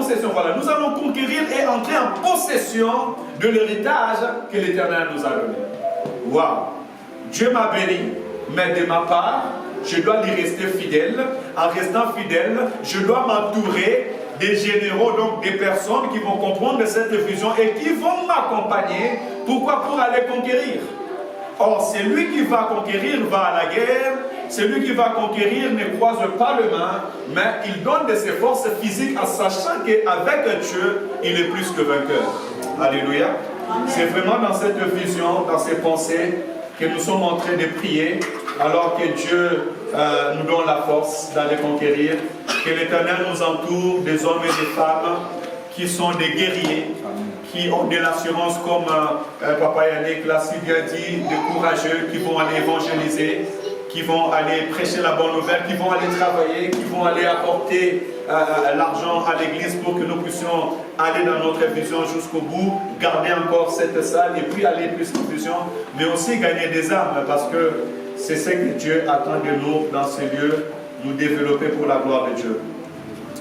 possession. Voilà, nous allons conquérir et entrer en possession de l'héritage que l'Éternel nous a donné. Waouh! Dieu m'a béni, mais de ma part, je dois lui rester fidèle. En restant fidèle, je dois m'entourer des généraux, donc des personnes qui vont comprendre cette vision et qui vont m'accompagner. Pourquoi? Pour aller conquérir. Or, celui qui va conquérir va à la guerre. Celui qui va conquérir ne croise pas le main, mais il donne de ses forces physiques en sachant qu'avec Dieu, il est plus que vainqueur. Alléluia. C'est vraiment dans cette vision, dans ces pensées, que nous sommes en train de prier, alors que Dieu nous donne la force d'aller conquérir, que l'Éternel nous entoure des hommes et des femmes qui sont des guerriers, qui ont de l'assurance comme Papa Yannick l'a si bien dit, des courageux qui vont aller évangéliser, qui vont aller prêcher la bonne nouvelle, qui vont aller travailler, qui vont aller apporter l'argent à l'église pour que nous puissions aller dans notre vision jusqu'au bout, garder encore cette salle et puis aller plus en vision, mais aussi gagner des âmes parce que c'est ce que Dieu attend de nous dans ces lieux, nous développer pour la gloire de Dieu.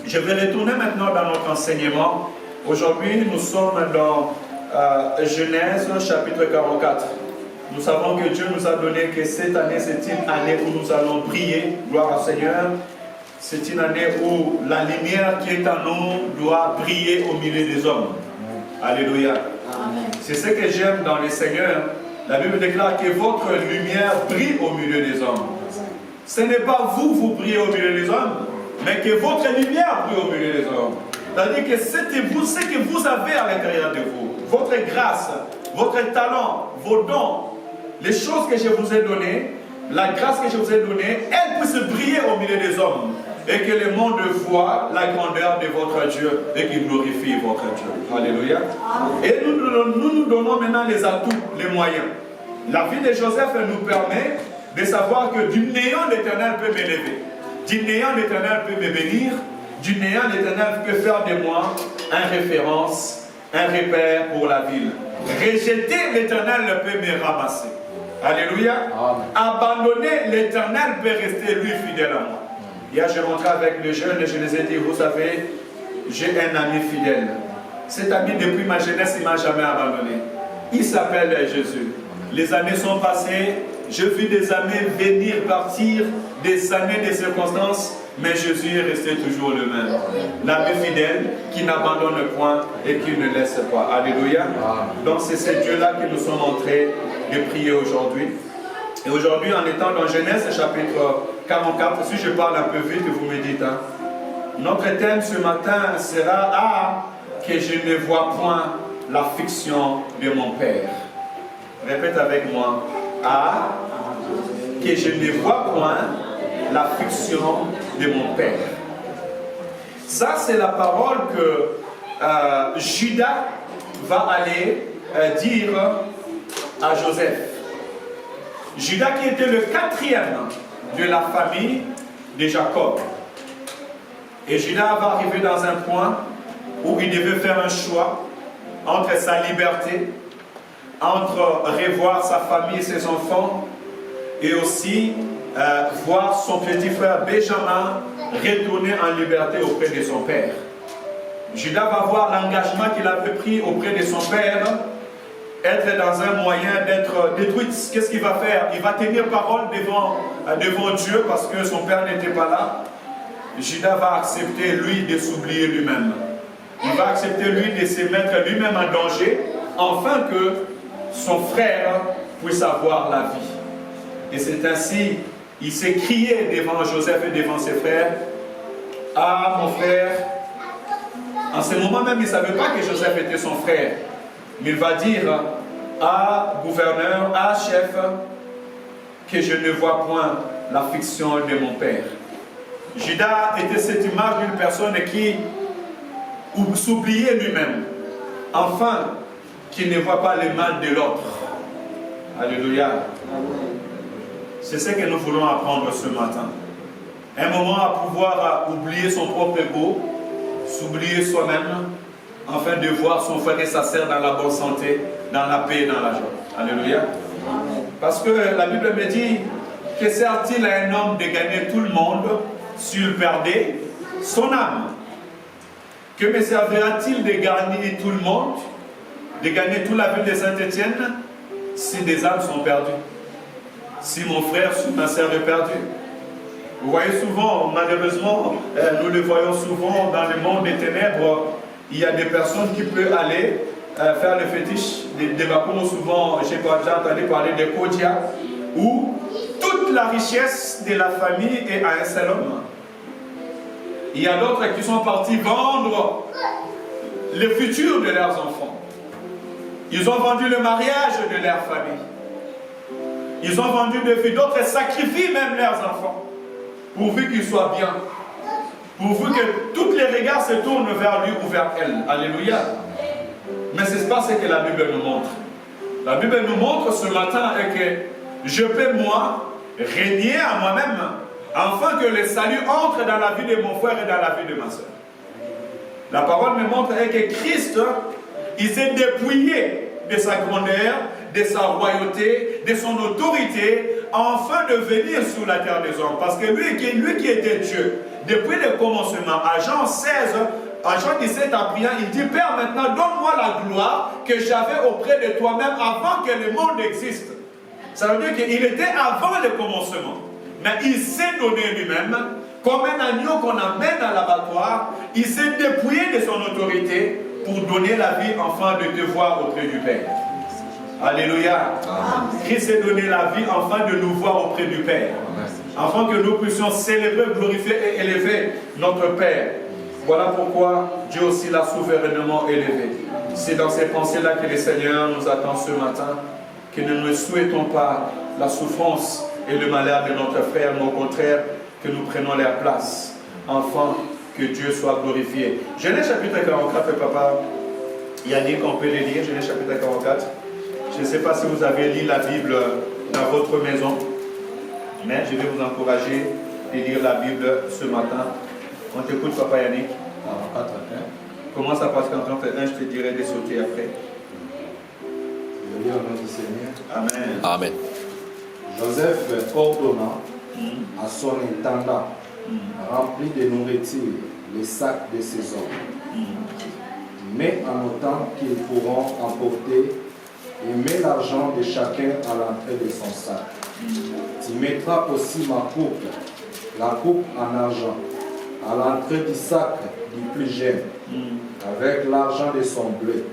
Je vais retourner maintenant dans notre enseignement. Aujourd'hui, nous sommes dans Genèse chapitre 44. Nous savons que Dieu nous a donné que cette année, c'est une année où nous allons briller, gloire au Seigneur. C'est une année où la lumière qui est en nous doit briller au milieu des hommes. Alléluia. C'est ce que j'aime dans le Seigneur. La Bible déclare que votre lumière brille au milieu des hommes. Ce n'est pas vous brillez au milieu des hommes, mais que votre lumière brille au milieu des hommes. C'est-à-dire que c'est vous, ce que vous avez à l'intérieur de vous, votre grâce, votre talent, vos dons, les choses que je vous ai données, la grâce que je vous ai donnée, elle puisse briller au milieu des hommes. Et que le monde voit la grandeur de votre Dieu et qu'il glorifie votre Dieu. Alléluia. Et nous donnons maintenant les atouts, les moyens. La vie de Joseph nous permet de savoir que du néant l'Éternel peut m'élever. Du néant l'Éternel peut me bénir. Du néant l'Éternel peut faire de moi une référence, un repère pour la ville. Rejeter l'Éternel peut me ramasser. Alléluia. Amen. Abandonner l'Éternel peut rester lui fidèle à moi. Hier, je rentrais avec les jeunes et je les ai dit, vous savez, j'ai un ami fidèle. Cet ami, depuis ma jeunesse, il ne m'a jamais abandonné. Il s'appelle Jésus. Les années sont passées, je vis des années venir, partir, des années, des circonstances, mais Jésus est resté toujours le même. L'ami fidèle qui n'abandonne point et qui ne laisse pas. Alléluia. Donc c'est ce Dieu-là que nous sommes en train de prier aujourd'hui. Et aujourd'hui, en étant dans Genèse chapitre 44, si je parle un peu vite, vous me dites, hein, notre thème ce matin sera « Ah, que je ne vois point la fiction de mon Père ». Répète avec moi. « Ah, que je ne vois point la fiction de mon Père ». Ça, c'est la parole que Judas va aller dire à Joseph. Judas qui était le quatrième de la famille de Jacob. Et Judas va arriver dans un point où il devait faire un choix entre sa liberté, entre revoir sa famille et ses enfants, et aussi voir son petit frère Benjamin retourner en liberté auprès de son père. Judas va voir l'engagement qu'il avait pris auprès de son père, être dans un moyen d'être détruit. Qu'est-ce qu'il va faire? Il va tenir parole devant Dieu parce que son père n'était pas là. Judas va accepter, lui, de s'oublier lui-même. Il va accepter, lui, de se mettre lui-même en danger, afin que son frère puisse avoir la vie. Et c'est ainsi, il s'est crié devant Joseph et devant ses frères. « Ah, mon frère !» En ce moment même, il ne savait pas que Joseph était son frère. Mais il va dire à gouverneur, à chef, que je ne vois point la fiction de mon père. Judas était cette image d'une personne qui s'oubliait lui-même, enfin, qui ne voit pas le mal de l'autre. Alléluia. C'est ce que nous voulons apprendre ce matin. Un moment à pouvoir oublier son propre ego, s'oublier soi-même, afin de voir son frère et sa sœur dans la bonne santé, dans la paix et dans la joie. Alléluia. Parce que la Bible me dit que sert-il à un homme de gagner tout le monde s'il perdait son âme? Que me servira-t-il de gagner tout le monde, de gagner toute la ville de Saint-Étienne, si des âmes sont perdues? Si mon frère, si ma sœur est perdue? Vous voyez souvent, malheureusement, nous le voyons souvent dans le monde des ténèbres, il y a des personnes qui peuvent aller faire le fétiche des vacances. Souvent, j'ai entendu parler de Kodia, où toute la richesse de la famille est à un seul homme. Il y a d'autres qui sont partis vendre le futur de leurs enfants. Ils ont vendu le mariage de leur famille. Ils ont vendu des filles. D'autres sacrifient même leurs enfants, pourvu qu'ils soient bien. Pourvu que tous les regards se tournent vers lui ou vers elle. Alléluia. Mais ce n'est pas ce que la Bible nous montre. La Bible nous montre ce matin que je peux, moi, régner à moi-même, afin que le salut entre dans la vie de mon frère et dans la vie de ma soeur. La parole me montre que Christ, il s'est dépouillé de sa grandeur, de sa royauté, de son autorité, afin de venir sur la terre des hommes. Parce que lui qui était Dieu, depuis le commencement, à Jean 16, à Jean 17 en priant, il dit: Père, maintenant donne-moi la gloire que j'avais auprès de toi-même avant que le monde existe. Ça veut dire qu'il était avant le commencement. Mais il s'est donné lui-même, comme un agneau qu'on amène à l'abattoir. Il s'est dépouillé de son autorité pour donner la vie afin de te voir auprès du Père. Alléluia. Amen. Christ s'est donné la vie afin de nous voir auprès du Père. Afin que nous puissions célébrer, glorifier et élever notre Père. Voilà pourquoi Dieu aussi l'a souverainement élevé. C'est dans ces pensées-là que le Seigneur nous attend ce matin, que nous ne souhaitons pas la souffrance et le malheur de notre frère, mais au contraire, que nous prenons leur place, afin que Dieu soit glorifié. Genèse chapitre 44, papa Yannick, on peut le lire, Genèse chapitre 44. Je ne sais pas si vous avez lu la Bible dans votre maison, mais je vais vous encourager de lire la Bible ce matin. On t'écoute, papa Yannick. 44, Commence à partir quand on fait 1, je te dirai de sauter après. Je lis au nom du Seigneur. Amen. Amen. Joseph ordonna à son intendant, rempli de nourriture, les sacs de ses hommes. Mais en notant qu'ils pourront emporter, et mets l'argent de chacun à l'entrée de son sac. Tu mettras aussi ma coupe, la coupe en argent, à l'entrée du sac du plus jeune, avec l'argent de son blé.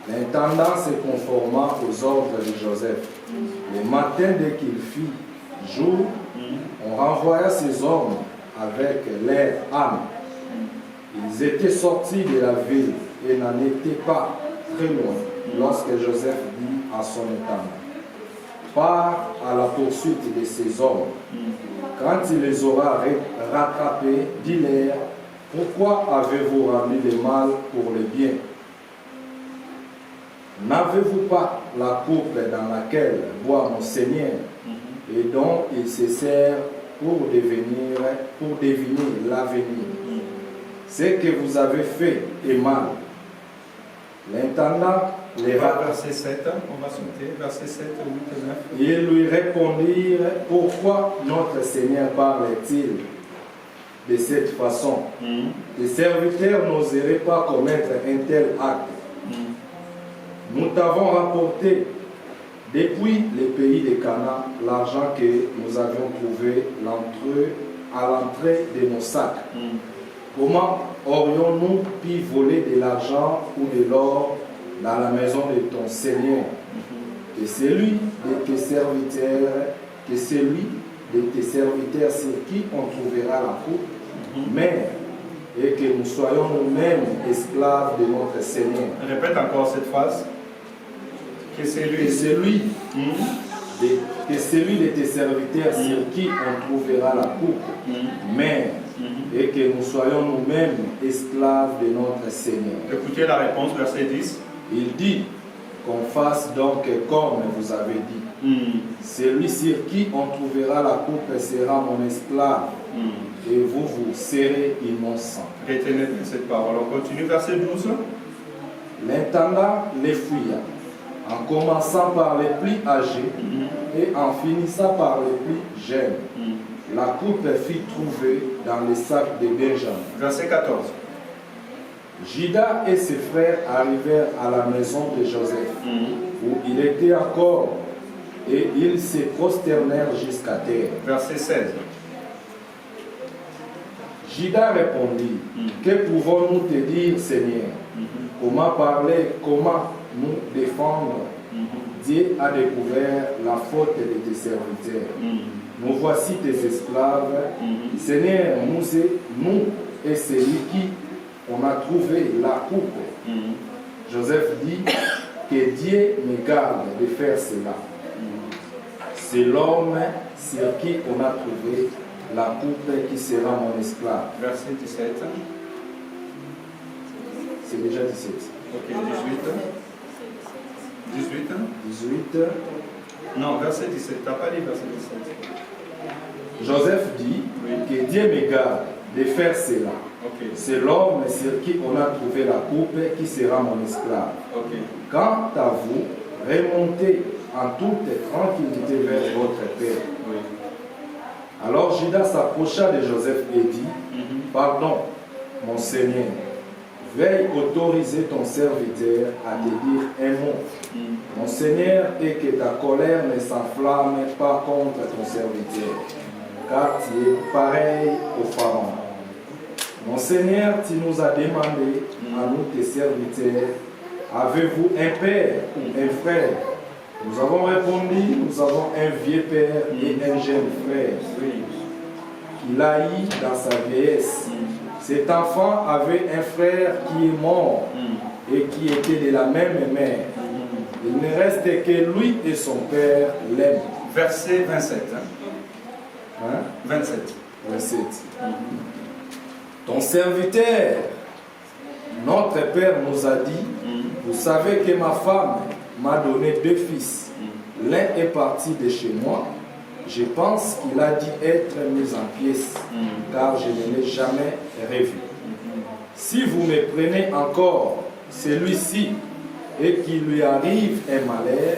L'intendant se conforma aux ordres de Joseph. Le matin, dès qu'il fit jour, on renvoya ses hommes avec leurs ânes. Ils étaient sortis de la ville et n'en étaient pas très loin lorsque Joseph dit à son intendant: pars à la poursuite de ces hommes. Quand il les aura rattrapés, dis-leur: pourquoi avez-vous rendu le mal pour le bien? N'avez-vous pas la coupe dans laquelle boit mon Seigneur et dont il se sert pour deviner l'avenir? Ce que vous avez fait est mal. L'intendant les Verset 7, on va sauter, verset 7, 8 et 9. Ils lui répondirent: pourquoi notre Seigneur parle-t-il de cette façon? Les serviteurs n'oseraient pas commettre un tel acte. Nous t'avons rapporté depuis les pays de Canaan l'argent que nous avions trouvé à l'entrée de nos sacs. Comment aurions-nous pu voler de l'argent ou de l'or dans la maison de ton Seigneur? Que celui de tes serviteurs sur qui on trouvera la coupe, mais et que nous soyons nous-mêmes esclaves de notre Seigneur. Répète encore cette phrase. Que celui de tes serviteurs sur qui on trouvera la coupe, mais et que nous soyons nous-mêmes esclaves de notre Seigneur. Écoutez la réponse, verset 10. Il dit qu'on fasse donc comme vous avez dit. Celui sur qui on trouvera la coupe sera mon esclave, et vous serez innocent. Retenez cette parole. On continue, verset 12. L'intendant les fuya, en commençant par les plus âgés et en finissant par les plus jeunes. La coupe fut trouvée dans les sacs de Benjamin. Verset 14. Judas et ses frères arrivèrent à la maison de Joseph, où il était encore, et ils se prosternèrent jusqu'à terre. Verset 16. Judas répondit, que pouvons-nous te dire, Seigneur? Comment parler, comment nous défendre? Dieu a découvert la faute de tes serviteurs. Nous voici tes esclaves. Seigneur, nous et celui qui on a trouvé la coupe. Joseph dit que Dieu me garde de faire cela. C'est l'homme sur qui on a trouvé la coupe qui sera mon esclave. Verset 17. C'est déjà 17. Ok, 18. 18. Non, verset 17. Tu n'as pas dit verset 17. Joseph dit que Dieu me garde de faire cela. Okay. C'est l'homme sur qui on a trouvé la coupe qui sera mon esclave. Okay. Quant à vous, remontez en toute tranquillité vers votre père. Oui. Alors Judas s'approcha de Joseph et dit, pardon, mon Seigneur, veuille autoriser ton serviteur à te dire un mot. Mon Seigneur, et que ta colère ne s'enflamme pas contre ton serviteur, car tu es pareil au Pharaon. Mon Seigneur, tu nous as demandé, à nous tes serviteurs, avez-vous un père ou un frère? Nous avons répondu, nous avons un vieux père et un jeune frère, qu'il haït dans sa vieillesse. Cet enfant avait un frère qui est mort et qui était de la même mère. Il ne reste que lui et son père l'aiment. Verset 27. Hein? 27. 27. Ton serviteur, notre père nous a dit, vous savez que ma femme m'a donné 2 fils. L'un est parti de chez moi. Je pense qu'il a dû être mis en pièces, car je ne l'ai jamais revu. Si vous me prenez encore celui-ci et qu'il lui arrive un malheur,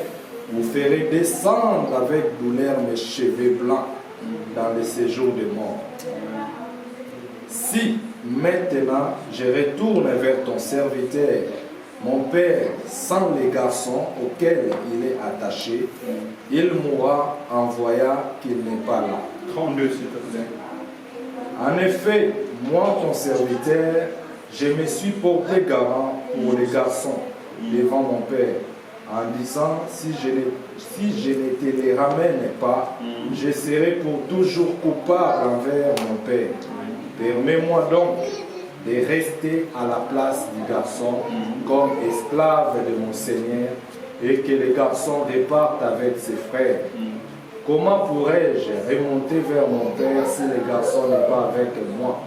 vous ferez descendre avec douleur mes cheveux blancs dans le séjour de mort. Si maintenant je retourne vers ton serviteur, mon père, sans les garçons auxquels il est attaché, il mourra en voyant qu'il n'est pas là. 32, s'il te plaît. En effet, moi, ton serviteur, je me suis porté garant pour les garçons devant mon père, en disant, si je ne te les ramène pas, je serai pour toujours coupable envers mon père. Permets-moi donc de rester à la place du garçon comme esclave de mon Seigneur et que le garçon reparte avec ses frères. Comment pourrais-je remonter vers mon père si le garçon n'est pas avec moi?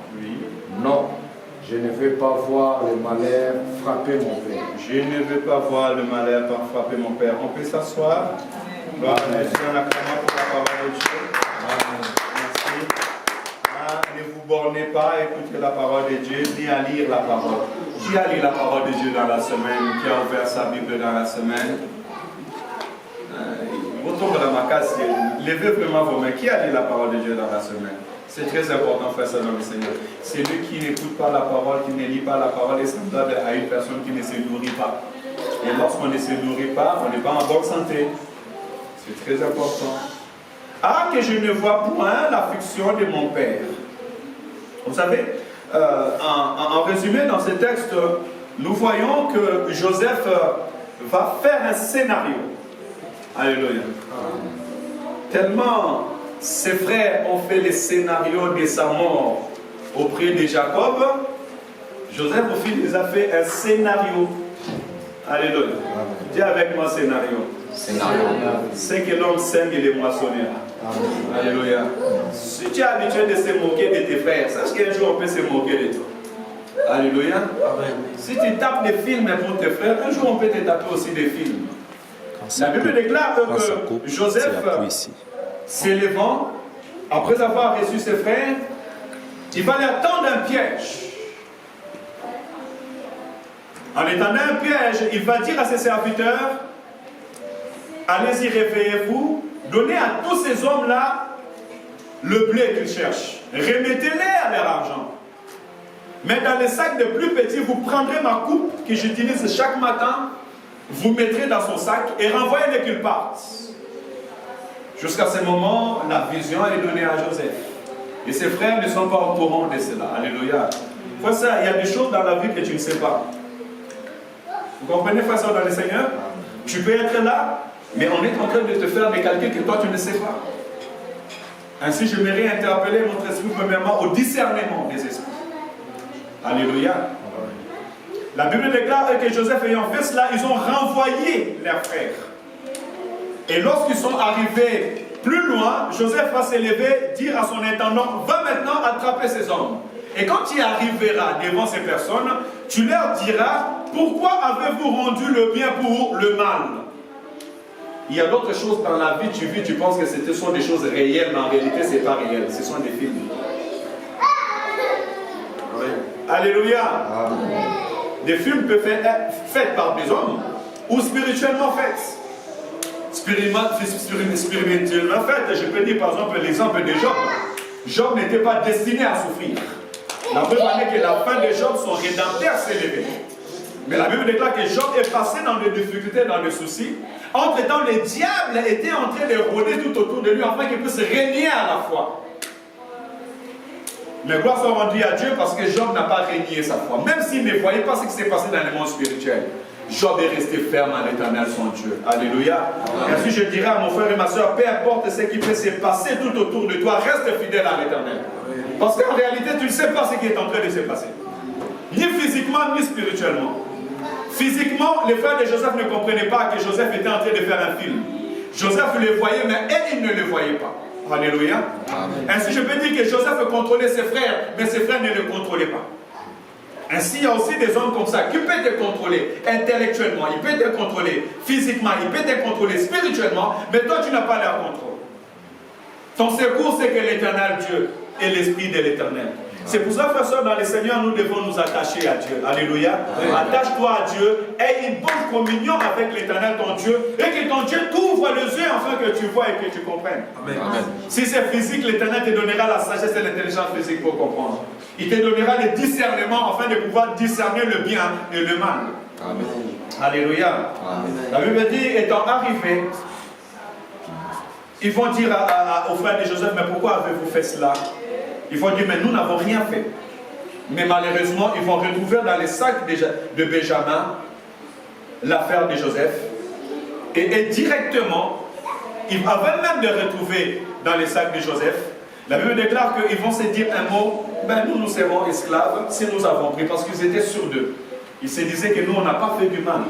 Non, je ne veux pas voir le malheur frapper mon père. Je ne veux pas voir le malheur frapper mon père. On peut s'asseoir. Gloire à Dieu, on acclame pour la parole de Dieu. Merci. Ne vous bornez pas à écouter la parole de Dieu, ni à lire la parole. Qui a lu la parole de Dieu dans la semaine? Qui a ouvert sa Bible dans la semaine? Retournez dans ma case, levez vraiment vos mains. Qui a lu la parole de Dieu dans la semaine? C'est très important, frère, ça dans le Seigneur. Celui qui n'écoute pas la parole, qui ne lit pas la parole, est semblable à une personne qui ne se nourrit pas. Et lorsqu'on ne se nourrit pas, on n'est pas en bonne santé. C'est très important. Ah, que je ne vois point l'affliction de mon père. Vous savez, en résumé, dans ce texte, nous voyons que Joseph va faire un scénario. Alléluia. Tellement ses frères ont fait le scénario de sa mort auprès de Jacob, Joseph au fil les a fait un scénario. Alléluia. Dis avec moi scénario. C'est que l'homme sème et les moissonneurs. Alléluia. Si tu es habitué de se moquer de tes frères, sache qu'un jour on peut se moquer de toi. Alléluia. Si tu tapes des films pour tes frères, un jour on peut te taper aussi des films. La Bible déclare que Joseph, s'élevant, après avoir reçu ses frères, il va leur tendre un piège. En étendant un piège, il va dire à ses serviteurs, allez-y, réveillez-vous, donnez à tous ces hommes-là le blé qu'ils cherchent. Remettez-les à leur argent. Mais dans les sacs les plus petits, vous prendrez ma coupe que j'utilise chaque matin, vous mettrez dans son sac et renvoyez-les qu'il parte. Jusqu'à ce moment, la vision est donnée à Joseph. Et ses frères ne sont pas au courant de cela. Alléluia. Frère, ça, il y a des choses dans la vie que tu ne sais pas. Vous comprenez, frère, ça, dans le Seigneur? Tu peux être là, mais on est en train de te faire des calculs que toi, tu ne sais pas. Ainsi, je vais réinterpeller notre esprit, premièrement, au discernement des esprits. Alléluia. La Bible déclare que Joseph ayant fait cela, ils ont renvoyé leurs frères. Et lorsqu'ils sont arrivés plus loin, Joseph va s'élever, dire à son intendant, va maintenant attraper ces hommes. Et quand tu arriveras devant ces personnes, tu leur diras, pourquoi avez-vous rendu le bien pour le mal? Il y a d'autres choses dans la vie, tu vis, tu penses que ce sont des choses réelles, mais en réalité, ce n'est pas réel, ce sont des films. Alléluia. Amen. Des films peuvent être faits par des hommes ou spirituellement faits. Spirituellement fait, je peux dire par exemple l'exemple de Job. Job n'était pas destiné à souffrir. La preuve en est que la fin de Job, son rédempteur s'est levé. Mais la Bible déclare que Job est passé dans des difficultés, dans des soucis. Entre-temps, le diable était en train de rôder tout autour de lui afin qu'il puisse régner à la fois. Mais gloire soit rendue à Dieu parce que Job n'a pas régné sa foi. Même s'il ne voyait pas ce qui s'est passé dans le monde spirituel. Job est resté ferme à l'Éternel, son Dieu. Alléluia. Ainsi je dirais à mon frère et ma soeur, peu importe ce qui peut se passer tout autour de toi, reste fidèle à l'Éternel. Parce qu'en réalité, tu ne sais pas ce qui est en train de se passer. Ni physiquement, ni spirituellement. Physiquement, les frères de Joseph ne comprenaient pas que Joseph était en train de faire un film. Joseph le voyait, mais ils ne le voyaient pas. Alléluia. Amen. Ainsi, je peux dire que Joseph contrôlait ses frères, mais ses frères ne le contrôlaient pas. Ainsi, il y a aussi des hommes comme ça qui peuvent te contrôler intellectuellement, ils peuvent te contrôler physiquement, ils peuvent te contrôler spirituellement, mais toi, tu n'as pas leur contrôle. Ton secours, c'est que l'Éternel Dieu est l'Esprit de l'Éternel. C'est pour ça, frères et sœurs, dans le Seigneur, nous devons nous attacher à Dieu. Alléluia. Attache-toi à Dieu, aie une bonne communion avec l'Éternel, ton Dieu, et que ton Dieu t'ouvre les yeux afin que tu vois et que tu comprennes. Amen. Amen. Si c'est physique, l'Éternel te donnera la sagesse et l'intelligence physique pour comprendre. Il te donnera le discernement afin de pouvoir discerner le bien et le mal. Amen. Alléluia. Amen. La Bible dit, étant arrivé, ils vont dire aux frères de Joseph, mais pourquoi avez-vous fait cela? Ils vont dire, mais nous n'avons rien fait. Mais malheureusement, ils vont retrouver dans les sacs de Benjamin l'affaire de Joseph. Et directement, avant même de retrouver dans les sacs de Joseph, la Bible déclare qu'ils vont se dire un mot, ben nous serons esclaves si nous avons pris, parce qu'ils étaient sûrs d'eux. Ils se disaient que nous, on n'a pas fait du mal.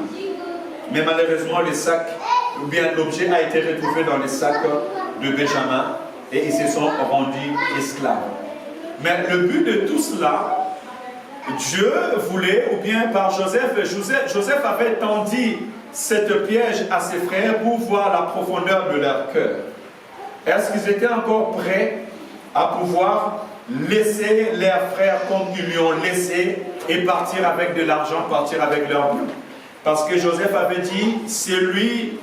Mais malheureusement, le sac, ou bien l'objet a été retrouvé dans les sacs de Benjamin et ils se sont rendus esclaves. Mais le but de tout cela, Dieu voulait, ou bien par Joseph avait tendu cette piège à ses frères pour voir la profondeur de leur cœur. Est-ce qu'ils étaient encore prêts à pouvoir laisser leurs frères comme ils lui ont laissé et partir avec de l'argent, partir avec leur bien? Parce que Joseph avait dit, c'est lui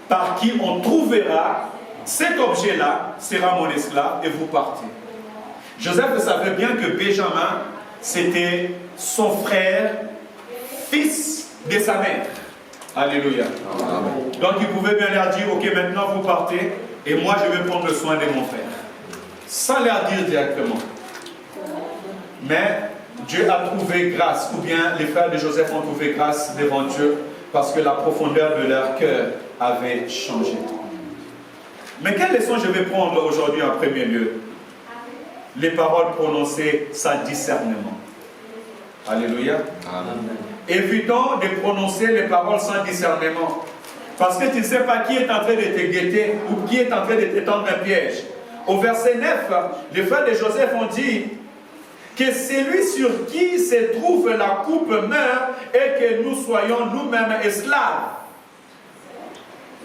par qui on trouvera cet objet-là sera mon esclave et vous partez. Joseph savait bien que Benjamin, c'était son frère, fils de sa mère. Alléluia. Amen. Donc il pouvait bien leur dire, ok, maintenant vous partez et moi je vais prendre soin de mon frère. Sans leur dire directement. Mais Dieu a trouvé grâce, ou bien les frères de Joseph ont trouvé grâce devant Dieu parce que la profondeur de leur cœur avait changé. Mais quelle leçon je vais prendre aujourd'hui en premier lieu? Les paroles prononcées sans discernement. Alléluia. Amen. Évitons de prononcer les paroles sans discernement. Parce que tu ne sais pas qui est en train de te guetter ou qui est en train de te tendre un piège. Au verset 9, les frères de Joseph ont dit que celui sur qui se trouve la coupe meurt et que nous soyons nous-mêmes esclaves.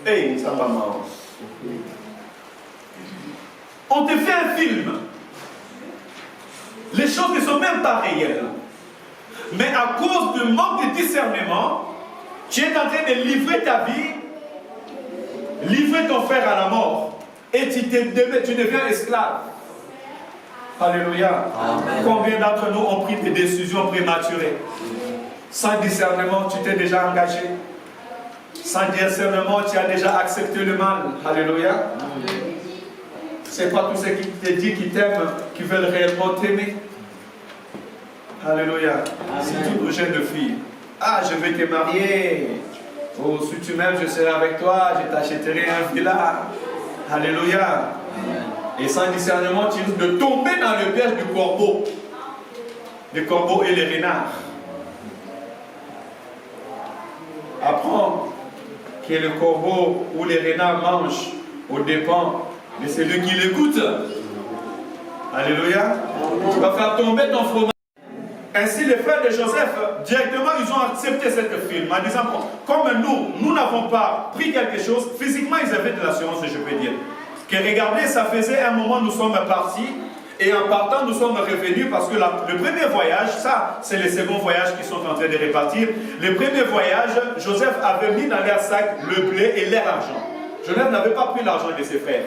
Hey, ça va marrant. On te fait un film. Les choses ne sont même pas réelles. Mais à cause du manque de discernement, tu es en train de livrer ta vie, livrer ton frère à la mort. Et tu deviens esclave. Alléluia. Combien d'entre nous ont pris des décisions prématurées? Sans discernement, tu t'es déjà engagé. Sans discernement, tu as déjà accepté le mal. Alléluia. C'est pas tous ceux qui te disent qu'ils t'aiment, qui veulent réellement t'aimer. Alléluia. C'est toute jeune fille. Ah, je vais te marier. Oh, si tu m'aimes, je serai avec toi. Je t'achèterai un villa. Alléluia. Et sans discernement, tu risques de tomber dans le piège du corbeau. Les corbeaux et les renards. Apprends que le corbeau ou les renards mangent aux dépens de celui qui l'écoute. Alléluia. Tu vas faire tomber ton fromage. Ainsi, les frères de Joseph, directement, ils ont accepté cette film en disant, comme nous n'avons pas pris quelque chose, physiquement, ils avaient de l'assurance, je peux dire. Que regardez, ça faisait un moment, nous sommes partis, et en partant, nous sommes revenus parce que le premier voyage, ça, c'est les seconds voyages qui sont en train de repartir. Le premier voyage, Joseph avait mis dans leur sac le blé et leur argent. Joseph n'avait pas pris l'argent de ses frères.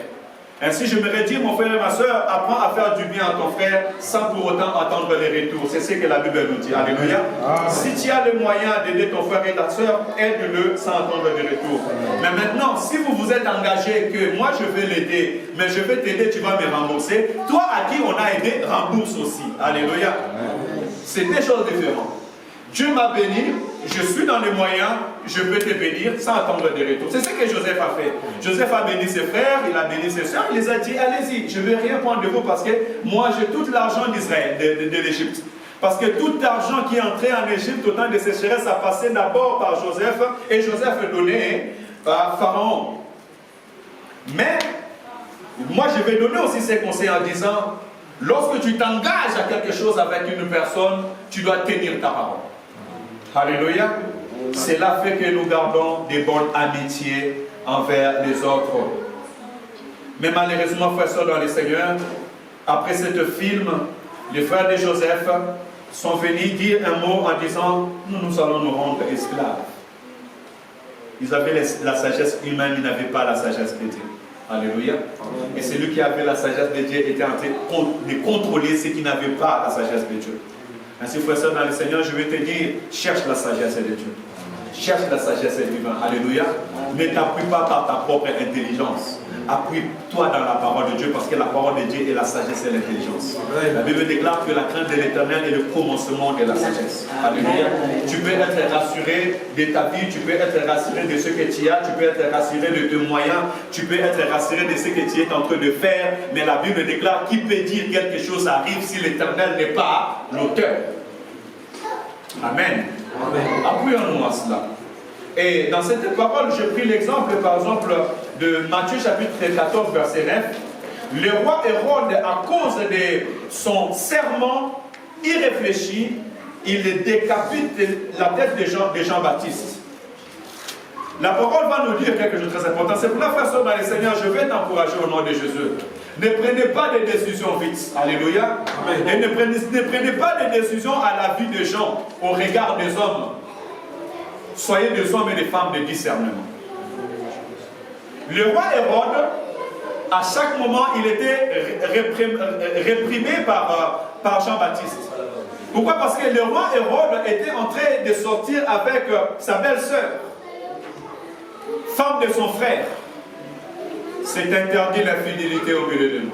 Ainsi, je me redis, mon frère et ma soeur, apprends à faire du bien à ton frère sans pour autant attendre les retours. C'est ce que la Bible nous dit. Alléluia. Si tu as le moyen d'aider ton frère et ta soeur, aide-le sans attendre les retours. Mais maintenant, si vous vous êtes engagé que moi je vais l'aider, mais je vais t'aider, tu vas me rembourser, toi à qui on a aidé, rembourse aussi. Alléluia. C'est des choses différentes. Dieu m'a béni, je suis dans les moyens, je peux te bénir sans attendre des retours. C'est ce que Joseph a fait. Joseph a béni ses frères, il a béni ses soeurs, il les a dit, allez-y, je ne vais rien prendre de vous parce que moi j'ai tout l'argent d'Israël, de l'Égypte. Parce que tout l'argent qui est entré en Égypte au temps de sécheresse a passé d'abord par Joseph et Joseph est donné à Pharaon. Mais moi je vais donner aussi ces conseils en disant, lorsque tu t'engages à quelque chose avec une personne, tu dois tenir ta parole. Alléluia. Cela fait que nous gardons des bonnes amitiés envers les autres. Mais malheureusement, frères et sœurs dans le Seigneur, après ce film, les frères de Joseph sont venus dire un mot en disant, nous allons nous rendre esclaves. Ils avaient la sagesse humaine, ils n'avaient pas la sagesse de Dieu. Alléluia. Et celui qui avait la sagesse de Dieu était en train de contrôler ceux qui n'avaient pas la sagesse de Dieu. Ainsi, frère et sœur dans le Seigneur, je vais te dire, cherche la sagesse de Dieu. Cherche la sagesse divine. Alléluia. Ne t'appuie pas par ta propre intelligence. Appuie-toi dans la parole de Dieu parce que la parole de Dieu est la sagesse et l'intelligence. La Bible déclare que la crainte de l'Éternel est le commencement de la sagesse. Alléluia. Tu peux être rassuré de ta vie, tu peux être rassuré de ce que tu as, tu peux être rassuré de tes moyens, tu peux être rassuré de ce que tu es en train de faire. Mais la Bible déclare qui peut dire quelque chose arrive si l'Éternel n'est pas l'auteur. Amen. Appuyons-nous à cela. Et dans cette parole, j'ai pris l'exemple, par exemple, de Matthieu chapitre 14, verset 9. Le roi Hérode, à cause de son serment irréfléchi, il décapite la tête de Jean-Baptiste. La parole va nous dire quelque chose de très important. C'est pour la façon dans le Seigneur, je vais t'encourager au nom de Jésus. Ne prenez pas des décisions vite. Alléluia. Amen. Et ne prenez pas des décisions à la vie des gens, au regard des hommes. Soyez des hommes et des femmes de discernement. Le roi Hérode, à chaque moment, il était réprimé par Jean-Baptiste. Pourquoi? Parce que le roi Hérode était en train de sortir avec sa belle-sœur, femme de son frère. C'est interdit l'infidélité au milieu de nous.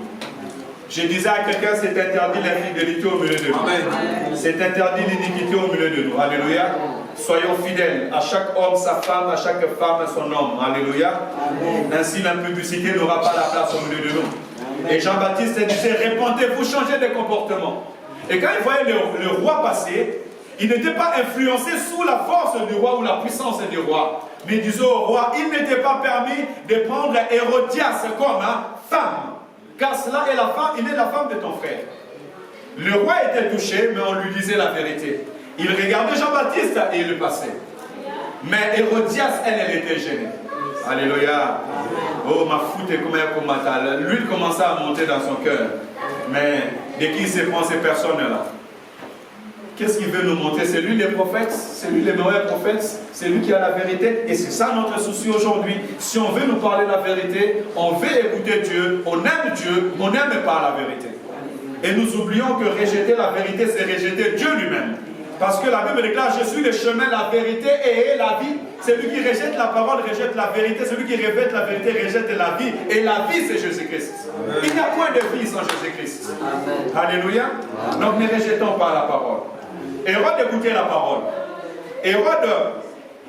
Je disais à quelqu'un, c'est interdit l'infidélité au milieu de nous. C'est interdit l'iniquité au milieu de nous. Alléluia. Soyons fidèles à chaque homme, sa femme, à chaque femme, son homme. Alléluia. Ainsi, l'impudicité n'aura pas la place au milieu de nous. Et Jean-Baptiste disait, répentez-vous, changez de comportement. Et quand il voyait le roi passer, il n'était pas influencé sous la force du roi ou la puissance du roi. Mais il disait au roi, il n'était pas permis de prendre Hérodias comme femme. Car cela est la femme, il est la femme de ton frère. Le roi était touché, mais on lui disait la vérité. Il regardait Jean-Baptiste et il le passait. Mais Hérodias, elle était gênée. Alléluia. Oh, ma foute est comme un combattant. L'huile commençait à monter dans son cœur. Mais de qui se prend ces personnes-là? Qu'est-ce qu'il veut nous montrer? C'est lui les prophètes, c'est lui les meilleurs prophètes, c'est lui qui a la vérité. Et c'est ça notre souci aujourd'hui. Si on veut nous parler de la vérité, on veut écouter Dieu, on aime pas la vérité. Et nous oublions que rejeter la vérité, c'est rejeter Dieu lui-même. Parce que la Bible déclare, je suis le chemin, la vérité et la vie. Celui qui rejette la parole rejette la vérité. Celui qui rejette la vérité rejette la vie. Et la vie, c'est Jésus-Christ. Il n'y a point de vie sans Jésus-Christ. Alléluia. Donc ne rejetons pas la parole. Hérode écoutait la parole. Hérode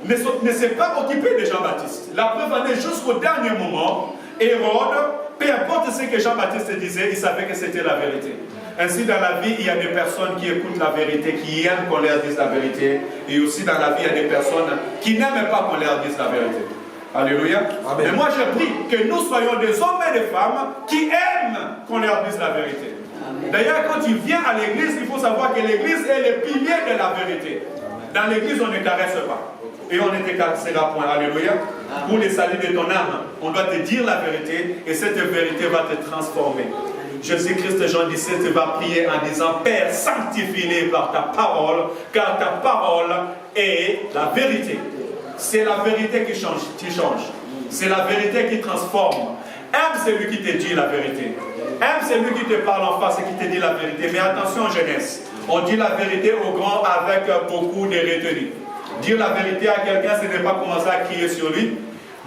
ne s'est pas occupé de Jean-Baptiste. La preuve en est jusqu'au dernier moment. Hérode, peu importe ce que Jean-Baptiste disait, il savait que c'était la vérité. Ainsi, dans la vie, il y a des personnes qui écoutent la vérité, qui aiment qu'on leur dise la vérité. Et aussi, dans la vie, il y a des personnes qui n'aiment pas qu'on leur dise la vérité. Alléluia. Amen. Mais moi, je prie que nous soyons des hommes et des femmes qui aiment qu'on leur dise la vérité. D'ailleurs, quand tu viens à l'église, il faut savoir que l'église est le pilier de la vérité. Dans l'église, on ne caresse pas. Et on ne te caressera point. Alléluia. Pour le salut de ton âme, on doit te dire la vérité et cette vérité va te transformer. Jésus-Christ, Jean 17, va prier en disant, Père, sanctifie-les par ta parole, car ta parole est la vérité. C'est la vérité qui change. C'est la vérité qui transforme. Aime celui qui te dit la vérité. Aime celui qui te parle en face et qui te dit la vérité. Mais attention, jeunesse, on dit la vérité aux grands avec beaucoup de retenue. Dire la vérité à quelqu'un, ce n'est pas commencer à crier sur lui.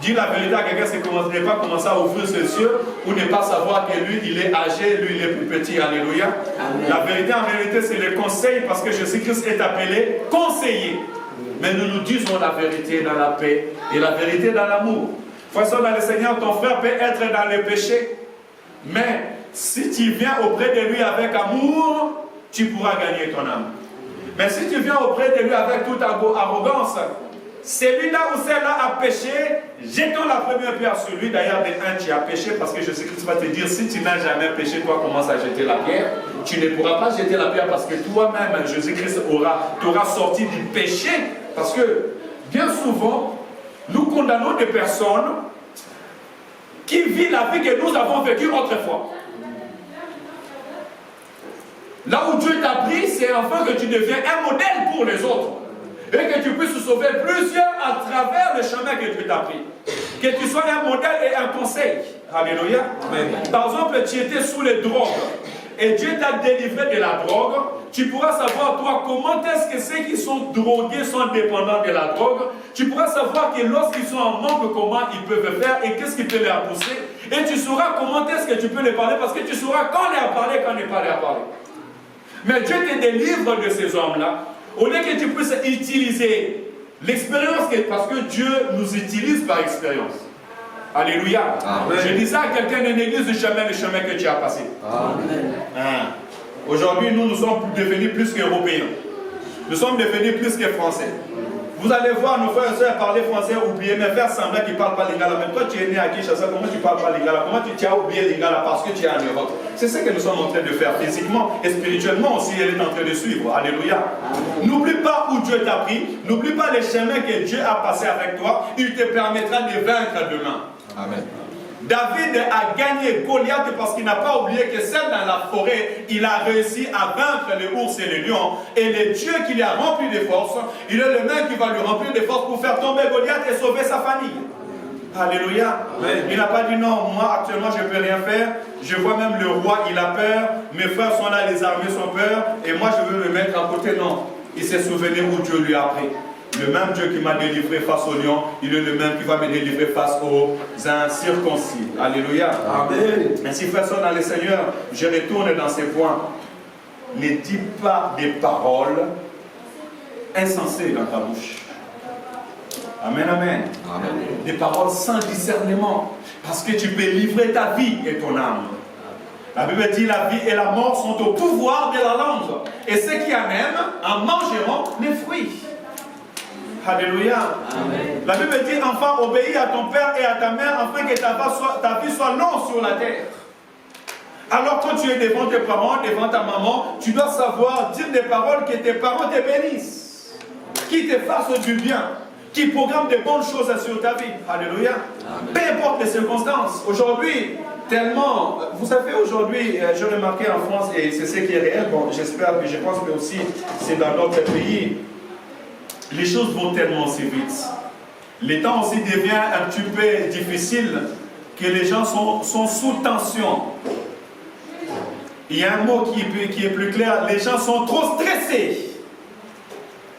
Dire la vérité à quelqu'un, c'est ne pas commencer à ouvrir ses yeux ou ne pas savoir que lui, il est âgé, lui, il est plus petit. Alléluia. Amen. La vérité, en réalité, c'est le conseil parce que Jésus-Christ est appelé conseiller. Mais nous nous disons la vérité dans la paix et la vérité dans l'amour. Frère, dans le Seigneur, ton frère peut être dans le péché. Mais si tu viens auprès de lui avec amour, tu pourras gagner ton âme. Mais si tu viens auprès de lui avec toute arrogance, celui-là ou celle-là a péché, jetons la première pierre sur lui. D'ailleurs, tu as péché parce que Jésus-Christ va te dire, si tu n'as jamais péché, toi commence à jeter la pierre. Tu ne pourras pas jeter la pierre parce que toi-même, Jésus-Christ t'aura sorti du péché. Parce que, bien souvent, nous condamnons des personnes qui vivent la vie que nous avons vécue autrefois. Là où Dieu t'a pris, c'est enfin que tu deviens un modèle pour les autres. Et que tu puisses sauver plusieurs à travers le chemin que Dieu t'a pris. Que tu sois un modèle et un conseil. Alléluia. Amen. Par exemple, tu étais sous les drogues. Et Dieu t'a délivré de la drogue. Tu pourras savoir, toi, comment est-ce que ceux qui sont drogués sont dépendants de la drogue. Tu pourras savoir que lorsqu'ils sont en manque, comment ils peuvent faire et qu'est-ce qui peut les pousser. Et tu sauras comment est-ce que tu peux les parler parce que tu sauras quand les parler, quand ne pas les parler. Mais Dieu te délivre de ces hommes-là. Au lieu que tu puisses utiliser l'expérience, parce que Dieu nous utilise par expérience. Alléluia. Amen. Je disais à quelqu'un de l'église, jamais le chemin que tu as passé. Aujourd'hui, nous sommes devenus plus qu'Européens. Nous sommes devenus plus que Français. Vous allez voir nos frères et sœurs parler français, oublier, mais faire semblant qu'ils ne parlent pas lingala. Mais toi, tu es né à Kinshasa, comment tu ne parles pas lingala? Comment tu as oublié lingala parce que tu es en Europe? C'est ce que nous sommes en train de faire physiquement et spirituellement aussi, elle est en train de suivre. Alléluia. N'oublie pas où Dieu t'a pris, n'oublie pas les chemins que Dieu a passés avec toi, il te permettra de vaincre demain. Amen. David a gagné Goliath parce qu'il n'a pas oublié que seul dans la forêt, il a réussi à vaincre les ours et les lions. Et le Dieu qui lui a rempli de force, il est le même qui va lui remplir de force pour faire tomber Goliath et sauver sa famille. Alléluia. Amen. Il n'a pas dit non, moi actuellement je ne peux rien faire. Je vois même le roi, il a peur. Mes frères sont là, les armées sont peur. Et moi je veux me mettre à côté. Non. Il s'est souvenu où Dieu lui a pris. Le même Dieu qui m'a délivré face aux lions, il est le même qui va me délivrer face aux incirconcis. Alléluia. Amen. Ainsi, frères et sœurs dans le Seigneur, je retourne dans ces points. Ne dis pas des paroles insensées dans ta bouche. Amen, amen. Amen. Des paroles sans discernement. Parce que tu peux livrer ta vie et ton âme. La Bible dit la vie et la mort sont au pouvoir de la langue. Et ceux qui en aiment en mangeront les fruits. Alléluia. Amen. La Bible dit, enfant, obéis à ton père et à ta mère afin que ta vie soit longue sur la terre. Alors quand tu es devant tes parents, devant ta maman, tu dois savoir dire des paroles que tes parents te bénissent, qui te fassent du bien, qui programment de bonnes choses sur ta vie. Alléluia. Amen. Peu importe les circonstances. Aujourd'hui, tellement, vous savez, aujourd'hui, j'ai remarqué en France, et c'est ce qui est réel, bon, j'espère que je pense que aussi c'est dans d'autres pays. Les choses vont tellement si vite. Le temps aussi devient un petit peu difficile, que les gens sont sous tension. Il y a un mot qui est plus clair, les gens sont trop stressés.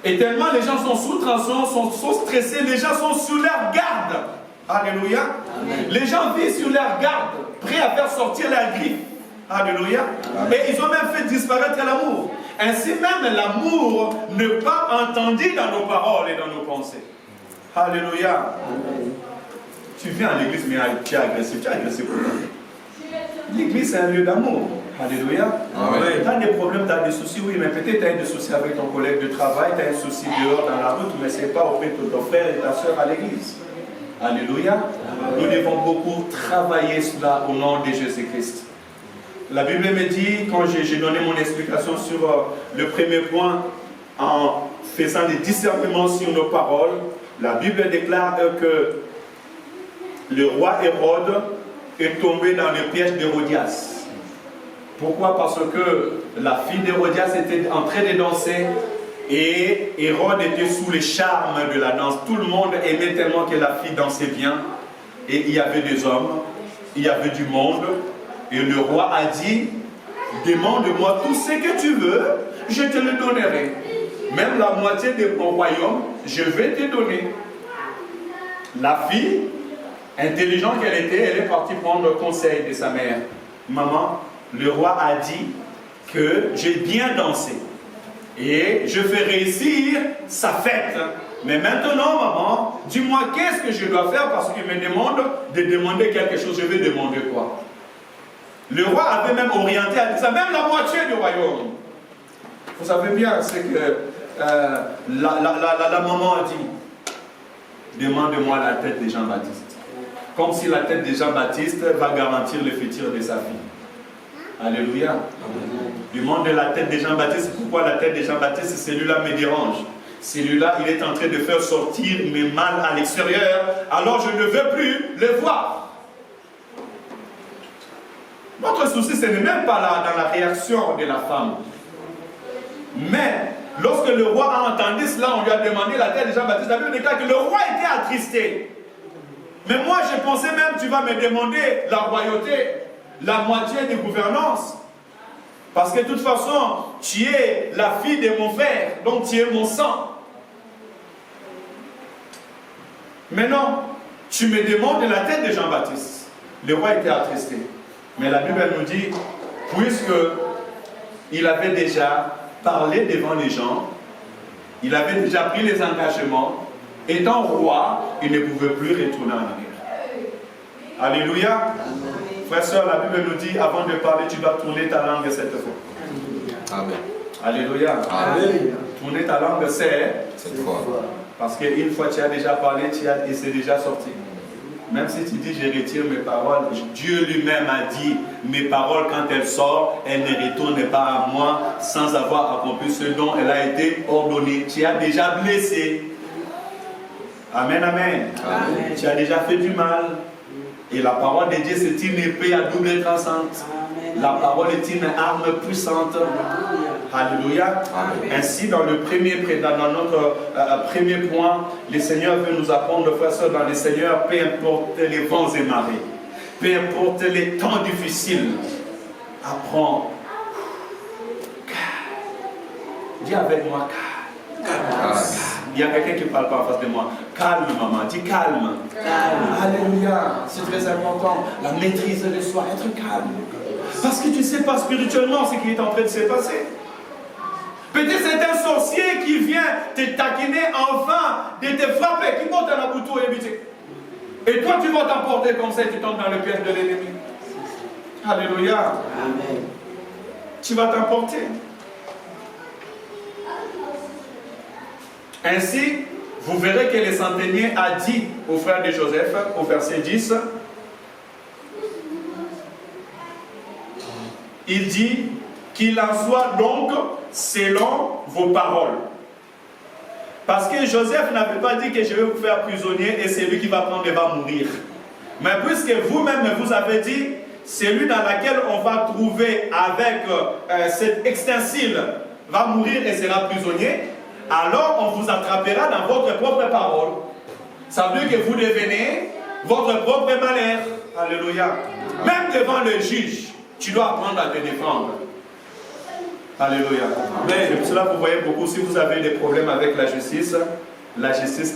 Et tellement les gens sont sous tension, sont stressés, les gens sont sur leur garde. Alléluia. Amen. Les gens vivent sur leur garde, prêts à faire sortir leur griffe. Alléluia. Amen. Et ils ont même fait disparaître l'amour. Ainsi même l'amour n'est pas entendu dans nos paroles et dans nos pensées. Alléluia. Amen. Tu viens à l'église mais tu es agressif. Tu es agressif pourquoi? L'église c'est un lieu d'amour. Alléluia. Tu as des problèmes, tu as des soucis, oui, mais peut-être tu as des soucis avec ton collègue de travail, tu as un souci dehors dans la route, mais ce n'est pas auprès de ton frère et ta soeur à l'église. Alléluia. Nous devons beaucoup travailler cela au nom de Jésus-Christ. La Bible me dit, quand j'ai donné mon explication sur le premier point, en faisant des discernements sur nos paroles, la Bible déclare que le roi Hérode est tombé dans le piège d'Hérodias. Pourquoi? Parce que la fille d'Hérodias était en train de danser et Hérode était sous les charmes de la danse. Tout le monde aimait tellement que la fille dansait bien. Et il y avait des hommes, il y avait du monde. Et le roi a dit, demande-moi tout ce que tu veux, je te le donnerai. Même la moitié de mon royaume, je vais te donner. La fille, intelligente qu'elle était, elle est partie prendre conseil de sa mère. Maman, le roi a dit que j'ai bien dansé et je fais réussir sa fête. Mais maintenant, maman, dis-moi qu'est-ce que je dois faire parce qu'il me demande de demander quelque chose. Je vais demander quoi? Le roi avait même orienté à ça, même la moitié du royaume. Vous savez bien ce que la maman a dit. Demande-moi la tête de Jean-Baptiste. Comme si la tête de Jean-Baptiste va garantir le futur de sa fille. Alléluia. Demande la tête de Jean-Baptiste. Pourquoi la tête de Jean-Baptiste? Celui-là me dérange. Celui-là, il est en train de faire sortir mes mal à l'extérieur. Alors je ne veux plus le voir. Notre souci, ce n'est même pas là dans la réaction de la femme. Mais lorsque le roi a entendu cela, on lui a demandé la tête de Jean-Baptiste. La Bible déclare que le roi était attristé. Mais moi, je pensais même, tu vas me demander la royauté, la moitié de gouvernance. Parce que de toute façon, tu es la fille de mon frère, donc tu es mon sang. Mais non, tu me demandes la tête de Jean-Baptiste. Le roi était attristé. Mais la Bible nous dit, puisque il avait déjà parlé devant les gens, il avait déjà pris les engagements, étant roi, il ne pouvait plus retourner en arrière. Alléluia. Frère, soeur, la Bible nous dit, avant de parler, tu dois tourner ta langue cette fois. Amen. Alléluia. Amen. Tourner ta langue, cette fois. Parce qu'une fois tu as déjà parlé, et c'est déjà sorti. Même si tu dis, je retire mes paroles, Dieu lui-même a dit, mes paroles, quand elles sortent, elles ne retournent pas à moi sans avoir accompli ce dont elle a été ordonnée. Tu as déjà blessé. Amen, amen. Amen. Tu as déjà fait du mal. Et la parole de Dieu, c'est une épée à double tranchante. La parole est une arme puissante. Alléluia. Amen. Ainsi, dans notre premier point, le Seigneur veut nous apprendre, frères et sœurs, dans le Seigneur, peu importe les vents et marées, peu importe les temps difficiles, apprends. Dis avec moi, calme. Il y a quelqu'un qui ne parle pas en face de moi. Calme, maman. Dis calme. Alléluia. C'est très important. La maîtrise de soi, être calme. Parce que tu ne sais pas spirituellement ce qui est en train de se passer. Peut-être c'est un sorcier qui vient te taquiner enfin, de te frapper, qui monte à la bouteille et buter. Et toi, tu vas t'emporter comme ça et tu tombes dans le piège de l'ennemi. Alléluia. Amen. Tu vas t'emporter. Ainsi, vous verrez que le centenier a dit au frère de Joseph, au verset 10, il dit qu'il en soit donc selon vos paroles. Parce que Joseph n'avait pas dit que je vais vous faire prisonnier et celui qui va prendre va mourir. Mais puisque vous-même vous avez dit, celui dans lequel on va trouver avec cet extensile va mourir et sera prisonnier, alors on vous attrapera dans votre propre parole. Ça veut dire que vous devenez votre propre malheur. Alléluia. Même devant le juge, Tu dois apprendre à te défendre. Alléluia. C'est pour cela que vous voyez beaucoup, si vous avez des problèmes avec la justice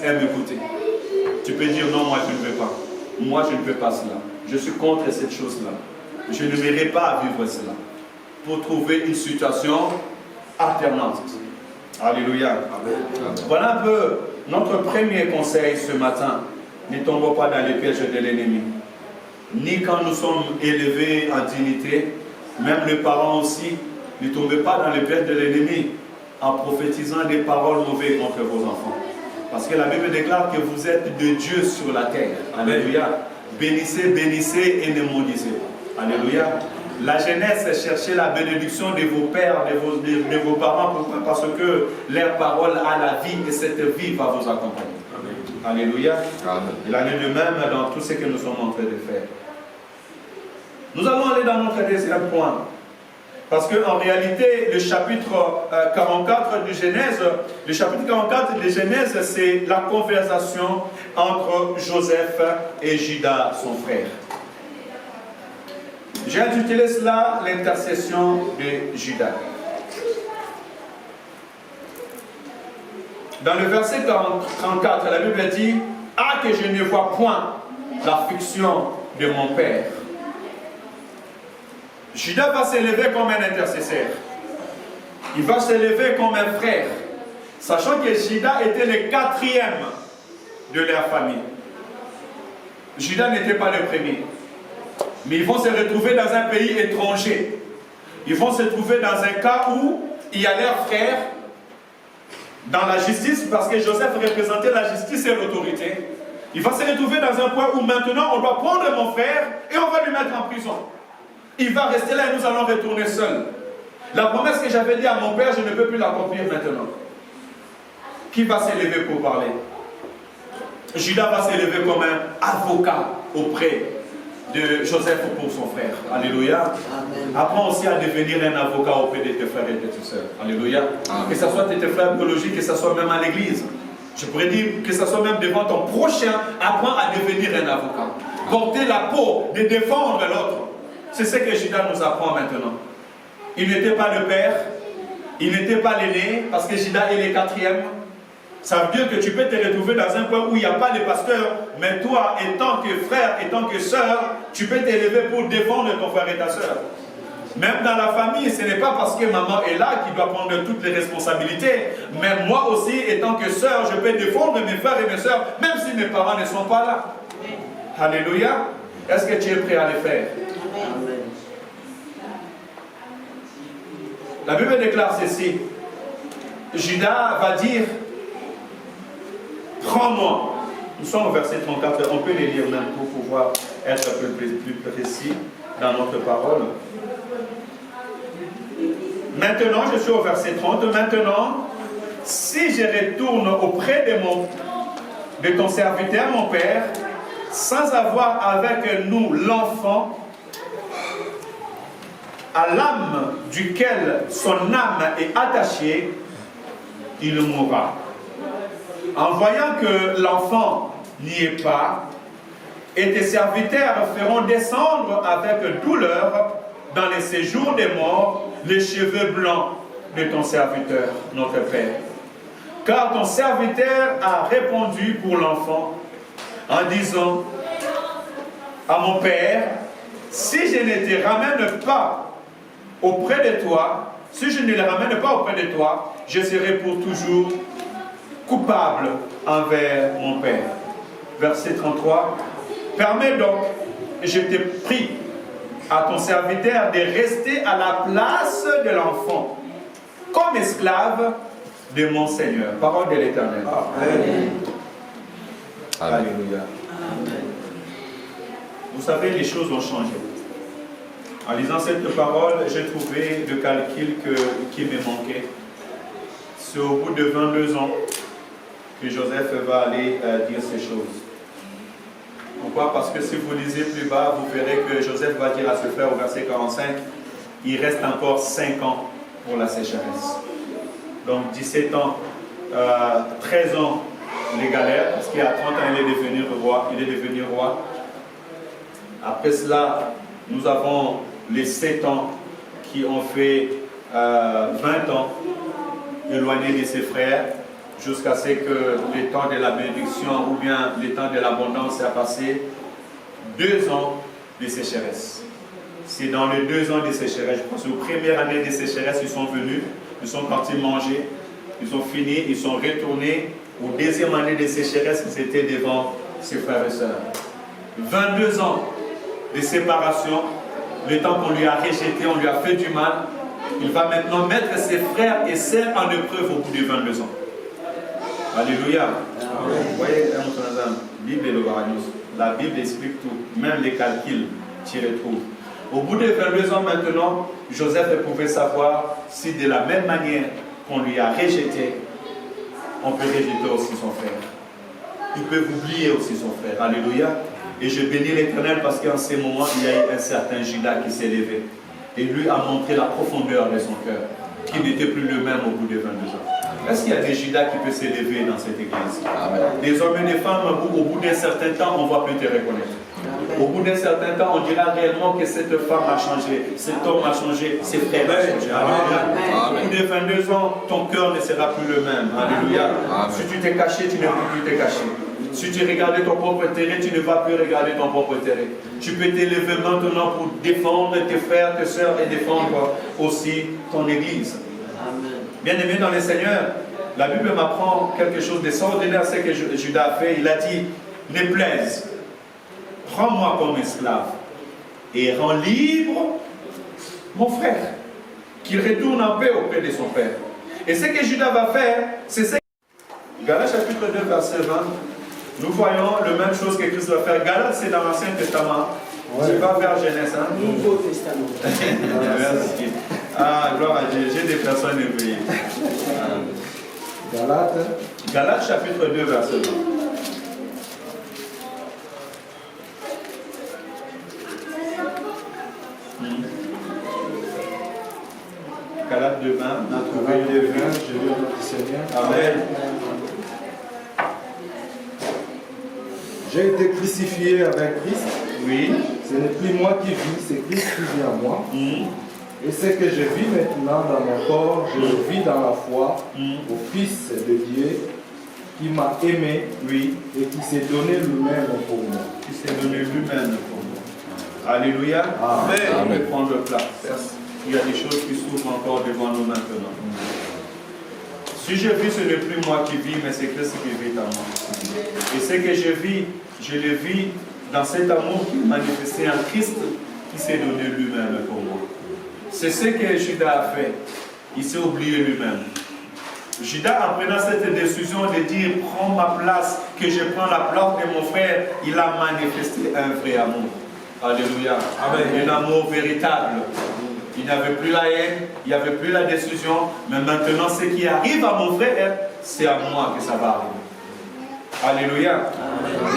aime écouter. Tu peux dire non, moi je ne veux pas. Moi je ne veux pas cela. Je suis contre cette chose-là. Je ne m'irai pas à vivre cela. Pour trouver une situation alternante. Alléluia. Amen. Voilà un peu notre premier conseil ce matin. Ne tombons pas dans les pièges de l'ennemi. Ni quand nous sommes élevés en dignité, même les parents aussi, ne tombez pas dans les pièges de l'ennemi en prophétisant des paroles mauvaises contre vos enfants. Parce que la Bible déclare que vous êtes de Dieu sur la terre. Alléluia. Bénissez, bénissez et ne maudissez pas. Alléluia. La jeunesse, cherchez la bénédiction de vos pères, de vos parents. Pourquoi? Parce que leur parole a la vie et cette vie va vous accompagner. Amen. Alléluia. Amen. Il en est de même dans tout ce que nous sommes en train de faire. Nous allons aller dans notre deuxième point. Parce qu'en réalité, le chapitre 44 de Genèse, c'est la conversation entre Joseph et Judas, son frère. J'ai intitulé cela l'intercession de Judas. Dans le verset 34, la Bible dit « Ah, que je ne vois point l'affliction de mon père ». Judas va s'élever comme un intercesseur. Il va s'élever comme un frère. Sachant que Judas était le quatrième de leur famille. Judas n'était pas le premier. Mais ils vont se retrouver dans un pays étranger. Ils vont se trouver dans un cas où il y a leur frère dans la justice, parce que Joseph représentait la justice et l'autorité. Il va se retrouver dans un point où maintenant on doit prendre mon frère et on va lui mettre en prison. Il va rester là et nous allons retourner seuls. La promesse que j'avais dit à mon père, je ne peux plus l'accomplir maintenant. Qui va s'élever pour parler? Judas va s'élever comme un avocat auprès de Joseph pour son frère. Alléluia. Amen. Apprends aussi à devenir un avocat auprès de tes frères et de tes soeurs. Alléluia. Amen. Que ce soit tes frères biologiques, que ce soit même à l'église. Je pourrais dire que ce soit même devant ton prochain, apprends à devenir un avocat. Porter la peau de défendre l'autre. C'est ce que Judas nous apprend maintenant. Il n'était pas le père, il n'était pas l'aîné, parce que Judas est le quatrième. Ça veut dire que tu peux te retrouver dans un point où il n'y a pas de pasteur, mais toi, étant que frère, étant que sœur, tu peux t'élever pour défendre ton frère et ta sœur. Même dans la famille, ce n'est pas parce que maman est là qui doit prendre toutes les responsabilités. Mais moi aussi, étant que sœur, je peux défendre mes frères et mes sœurs, même si mes parents ne sont pas là. Alléluia. Est-ce que tu es prêt à le faire? Amen. La Bible déclare ceci. Judas va dire, prends-moi. Nous sommes au verset 34, on peut les lire même pour pouvoir être un peu plus précis dans notre parole. Maintenant, je suis au verset 30. Maintenant, si je retourne auprès de ton serviteur, mon père, sans avoir avec nous l'enfant, à l'âme duquel son âme est attachée, il mourra. En voyant que l'enfant n'y est pas, et tes serviteurs feront descendre avec douleur dans les séjours des morts les cheveux blancs de ton serviteur, notre Père. Car ton serviteur a répondu pour l'enfant en disant à mon Père, si je ne te ramène pas auprès de toi, si je ne le ramène pas auprès de toi, je serai pour toujours coupable envers mon Père. Verset 33. Permets donc, je te prie, à ton serviteur de rester à la place de l'enfant, comme esclave de mon Seigneur. Parole de l'Éternel. Amen. Alléluia. Amen. Vous savez, les choses ont changé. En lisant cette parole, j'ai trouvé le calcul qui me manquait. C'est au bout de 22 ans que Joseph va aller dire ces choses. Pourquoi? Parce que si vous lisez plus bas, vous verrez que Joseph va dire à ce frère au verset 45, il reste encore 5 ans pour la sécheresse. Donc 17 ans, 13 ans les galères, parce qu'à 30 ans il est devenu roi. Après cela, nous avons les 7 ans qui ont fait 20 ans éloignés de ses frères, jusqu'à ce que le temps de la bénédiction ou bien le temps de l'abondance a passé. 2 ans de sécheresse. C'est dans les 2 ans de sécheresse, je pense, aux premières années de sécheresse, ils sont venus, ils sont partis manger, ils ont fini, ils sont retournés. Aux 2e année de sécheresse, ils étaient devant ses frères et sœurs. 22 ans de séparation, le temps qu'on lui a rejeté, on lui a fait du mal. Il va maintenant mettre ses frères et sœurs en épreuve au bout de 22 ans. Alléluia. Vous voyez, la Bible explique tout, même les calculs, tu y retrouves. Au bout de 22 ans maintenant, Joseph pouvait savoir si de la même manière qu'on lui a rejeté, on peut rejeter aussi son frère. Il peut oublier aussi son frère. Alléluia. Et je bénis l'Éternel parce qu'en ce moment, il y a eu un certain Judas qui s'est levé. Et lui a montré la profondeur de son cœur, qui n'était plus le même au bout de 22 ans. Est-ce qu'il y a des Judas qui peuvent s'élever dans cette église? Amen. Des hommes et des femmes, au bout d'un certain temps, on ne va plus te reconnaître. Au bout d'un certain temps, on dira réellement que cette femme a changé, cet homme a changé, ses frères ont changé. Alléluia. Au bout de 22 ans, ton cœur ne sera plus le même. Alléluia. Si tu t'es caché, tu ne peux plus te cacher. Si tu regardais ton propre intérêt, tu ne vas plus regarder ton propre intérêt. Tu peux t'élever maintenant pour défendre tes frères, tes sœurs et défendre aussi ton église. Bien-aimé dans le Seigneur, la Bible m'apprend quelque chose d'extraordinaire, ce que Judas a fait. Il a dit, ne plaise, prends-moi comme esclave et rends libre mon frère, qu'il retourne en paix auprès de son père. Et ce que Judas va faire, c'est ce que... Galates chapitre 2, verset 20, nous voyons la même chose que Christ va faire. Galates, c'est dans l'Ancien Testament. Ouais. Tu vas vers Genèse. Hein? Nouveau Testament. Merci. Ah, gloire à Dieu. J'ai des personnes éveillées. Galates chapitre 2, verset 20. Galates 2, 20. Galates 2, 20, je veux notre Seigneur. Amen. J'ai été crucifié avec Christ. Oui. Ce n'est plus moi qui vis, c'est Christ qui vit en moi. Et ce que je vis maintenant dans mon corps, je le vis dans la foi au Fils de Dieu qui m'a aimé, oui, et qui s'est donné lui-même pour moi. Qui s'est donné lui-même pour moi. Alléluia. Amen. On peut prendre place. Il y a des choses qui s'ouvrent encore devant nous maintenant. Si je vis, ce n'est plus moi qui vis, mais c'est Christ qui vit en moi. Et ce que je le vis dans cet amour qui est manifesté en Christ, qui s'est donné lui-même pour moi. C'est ce que Judas a fait. Il s'est oublié lui-même. Judas, en prenant cette décision de dire « Prends ma place, que je prends la place de mon frère », il a manifesté un vrai amour. Alléluia. Amen. Un amour véritable. Il n'avait plus la haine, il n'y avait plus la décision, mais maintenant ce qui arrive à mon frère, c'est à moi que ça va arriver. Alléluia. Amen.